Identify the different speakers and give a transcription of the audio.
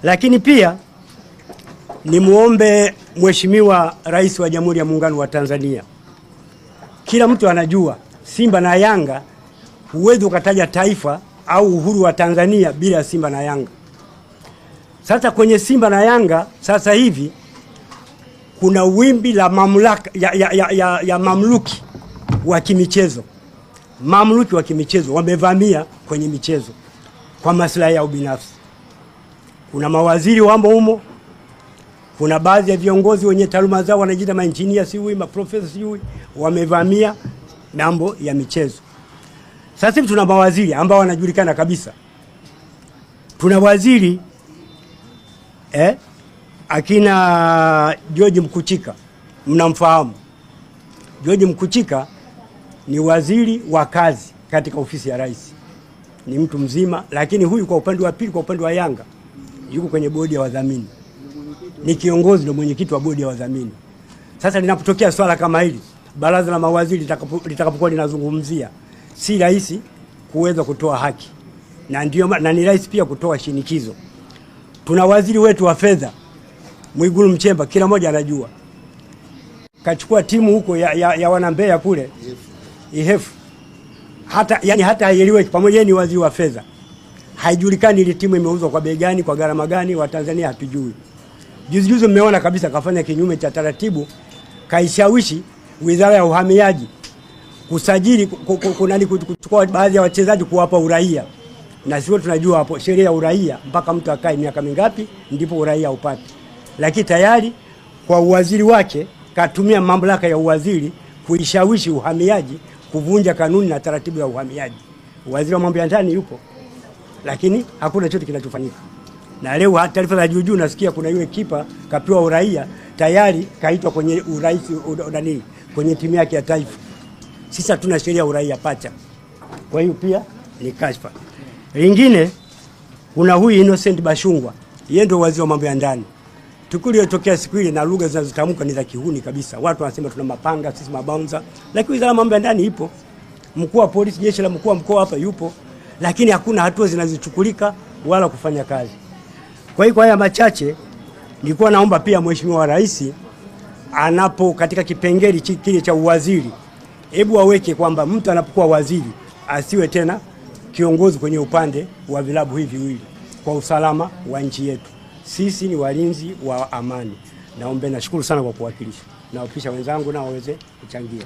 Speaker 1: Lakini pia ni muombe Mheshimiwa Rais wa Jamhuri ya Muungano wa Tanzania. Kila mtu anajua Simba na Yanga, huwezi ukataja taifa au uhuru wa Tanzania bila Simba na Yanga. Sasa kwenye Simba na Yanga sasa hivi kuna wimbi la mamlaka ya mamluki wa kimichezo. Mamluki wa kimichezo wamevamia kwenye michezo kwa maslahi yao binafsi. Kuna mawaziri wamo humo, kuna baadhi ya viongozi wenye taaluma zao wanajiita maengineer siwi, maprofesa siwi, wamevamia mambo ya michezo. Sasa hivi tuna mawaziri ambao wanajulikana kabisa. Tuna waziri akina George Mkuchika, mnamfahamu. George Mkuchika ni waziri wa kazi katika ofisi ya rais. Ni mtu mzima, lakini huyu kwa upande wa pili, kwa upande wa Yanga, yuko kwenye bodi ya wadhamini. Ni kiongozi na mwenyekiti wa bodi ya wadhamini. Sasa linapotokea swala kama hili, baraza la mawaziri litakapokuwa linazungumzia, si rais kuweza kutoa haki. Na ndio ni rais pia kutoa shinikizo. Tuna waziri wetu wa fedha Mwigulu Nchemba, kila mmoja anajua. Kachukua timu huko ya wanambeya kule Ihefu. Hata haieleweki, pamoja ni waziri wa fedha. Haijulikani ile timu imeuzwa kwa bei gani, kwa gharama gani, wa Tanzania hatujui. Juzi mmeona kabisa kafanya kinyume cha taratibu, kaishawishi Wizara ya Uhamiaji kusajili kuchukua baadhi ya wachezaji kuwapa uraia. Na sio tunajua hapo sheria ya uraia mpaka mtu akae miaka mingapi ndipo uraia upate. Lakini tayari kwa uwaziri wake katumia mamlaka ya uwaziri kuishawishi uhamiaji kuvunja kanuni na taratibu ya uhamiaji. Waziri wa mambo ya ndani yupo, lakini hakuna chochote kinachofanyika. Na leo taarifa za juu nasikia kuna yule kipa kapewa uraia tayari kaitwa kwenye urais kwenye timu yake ya taifa. Sisi hatuna sheria ya uraia pacha. Kwa hiyo pia ni kashfa. Lingine kuna huyu Innocent Bashungwa, yeye ndio waziri wa mambo ya ndani. Tukio lilotokea siku ile na lugha zinazotamka ni za kihuni kabisa. Watu wanasema tuna mapanga, sisi mabouncer. Lakini wizara ya mambo ya ndani ipo. Mkuu wa polisi, jeshi la mkuu wa mkoa hapa yupo. Lakini hakuna hatua zinazochukulika wala kufanya kazi. Kwa hiyo kwa haya machache nilikuwa naomba pia Mheshimiwa Rais anapo katika kipengele kile cha uwaziri, hebu aweke kwamba mtu anapokuwa waziri asiwe tena kiongozi kwenye upande wa vilabu hivi viwili kwa usalama wa nchi yetu. Sisi ni walinzi wa amani. Naomba, nashukuru sana kwa kuwakilisha. Nawapisha wenzangu na waweze kuchangia.